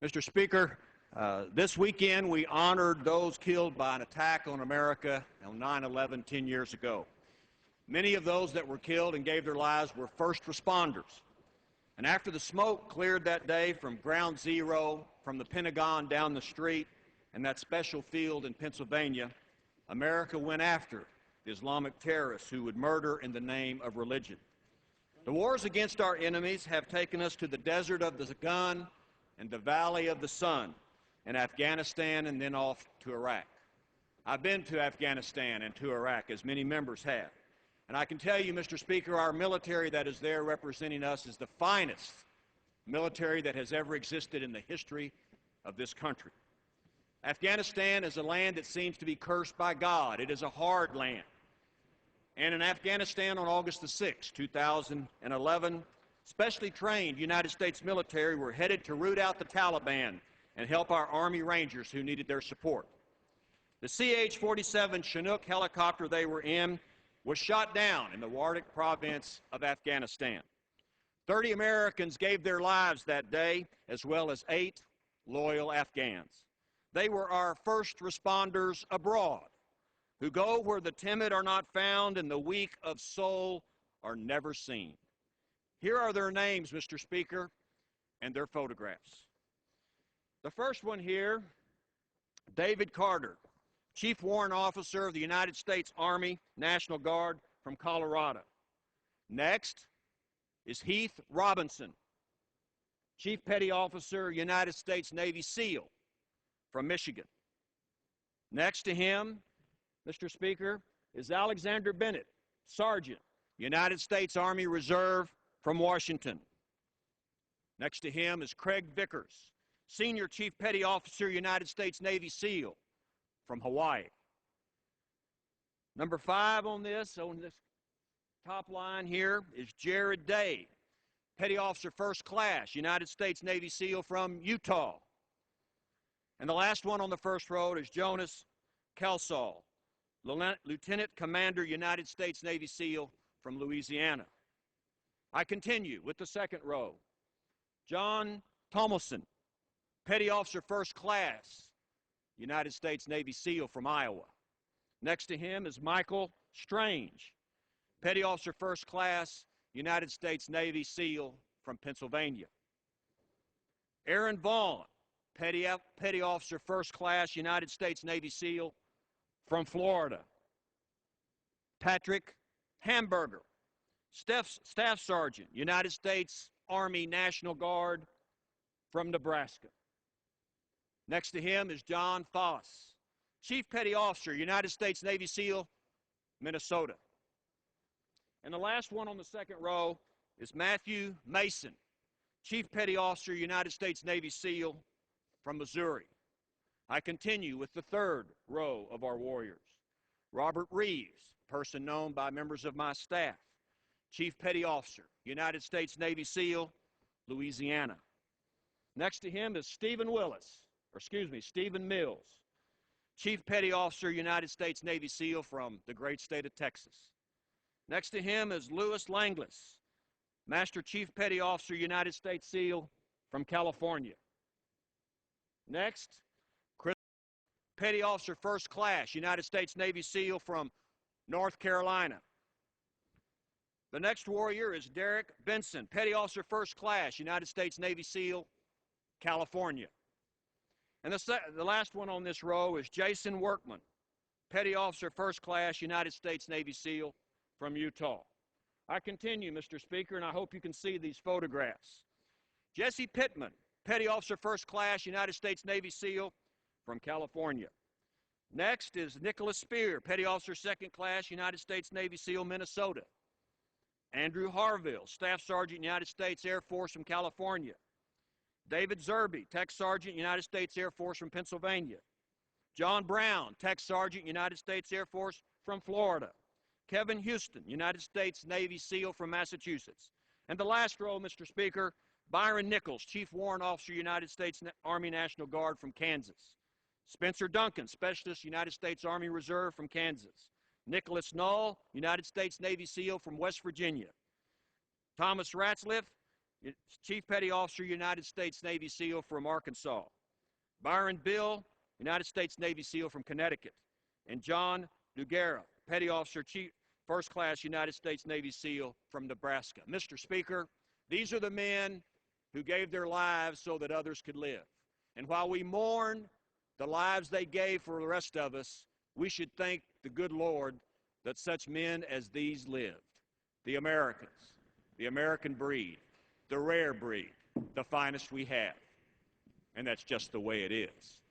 Mr. Speaker, this weekend we honored those killed by an attack on America on 9/11 10 years ago. Many of those that were killed and gave their lives were first responders. And after the smoke cleared that day from Ground Zero, from the Pentagon down the street, and that special field in Pennsylvania, America went after the Islamic terrorists who would murder in the name of religion. The wars against our enemies have taken us to the desert of the gun and the valley of the sun in Afghanistan and then off to Iraq. I've been to Afghanistan and to Iraq, as many members have. And I can tell you, Mr. Speaker, our military that is there representing us is the finest military that has ever existed in the history of this country. Afghanistan is a land that seems to be cursed by God. It is a hard land. And in Afghanistan on August the 6th, 2011, specially trained United States military were headed to root out the Taliban and help our Army Rangers who needed their support. The CH-47 Chinook helicopter they were in was shot down in the Wardak province of Afghanistan. 30 Americans gave their lives that day, as well as 8 loyal Afghans. They were our first responders abroad, who go where the timid are not found and the weak of soul are never seen. Here are their names, Mr. Speaker, and their photographs. The first one here, David Carter, Chief Warrant Officer of the United States Army National Guard from Colorado. Next is Heath Robinson, Chief Petty Officer, United States Navy SEAL from Michigan. Next to him, Mr. Speaker, is Alexander Bennett, Sergeant, United States Army Reserve from Washington. Next to him is Craig Vickers, Senior Chief Petty Officer, United States Navy SEAL from Hawaii. Number 5 on this top line here is Jared Day, Petty Officer First Class, United States Navy SEAL from Utah. And the last one on the first row is Jonas Kelsall, Lieutenant Commander, United States Navy SEAL from Louisiana. I continue with the second row. John Tomlinson, Petty Officer First Class, United States Navy SEAL from Iowa. Next to him is Michael Strange, Petty Officer First Class, United States Navy SEAL from Pennsylvania. Aaron Vaughn, Petty Officer First Class, United States Navy SEAL from Florida. Patrick Hamburger, Staff Sergeant, United States Army National Guard from Nebraska. Next to him is John Foss, Chief Petty Officer, United States Navy SEAL, Minnesota. And the last one on the second row is Matthew Mason, Chief Petty Officer, United States Navy SEAL from Missouri. I continue with the third row of our warriors. Robert Reeves, person known by members of my staff, Chief Petty Officer, United States Navy SEAL, Louisiana. Next to him is Stephen Mills, Chief Petty Officer, United States Navy SEAL from the great state of Texas. Next to him is Louis Langlis, Master Chief Petty Officer, United States SEAL from California. Next, Chris, Petty Officer First Class, United States Navy SEAL from North Carolina. The next warrior is Derek Benson, Petty Officer First Class, United States Navy SEAL, California. And the last one on this row is Jason Workman, Petty Officer First Class, United States Navy SEAL from Utah. I continue, Mr. Speaker, and I hope you can see these photographs. Jesse Pittman, Petty Officer First Class, United States Navy SEAL from California. Next is Nicholas Spear, Petty Officer Second Class, United States Navy SEAL, Minnesota. Andrew Harville, Staff Sergeant, United States Air Force from California. David Zerby, Tech Sergeant, United States Air Force from Pennsylvania. John Brown, Tech Sergeant, United States Air Force from Florida. Kevin Houston, United States Navy SEAL from Massachusetts. And the last row, Mr. Speaker, Byron Nichols, Chief Warrant Officer, United States Army National Guard from Kansas. Spencer Duncan, Specialist, United States Army Reserve from Kansas. Nicholas Null, United States Navy SEAL from West Virginia. Thomas Ratzliff, Chief Petty Officer, United States Navy SEAL from Arkansas. Byron Bill, United States Navy SEAL from Connecticut. And John Dugera, Petty Officer, Chief First Class United States Navy SEAL from Nebraska. Mr. Speaker, these are the men who gave their lives so that others could live. And while we mourn the lives they gave for the rest of us, we should thank the good Lord that such men as these lived. The Americans, the American breed, the rare breed, the finest we have. And that's just the way it is.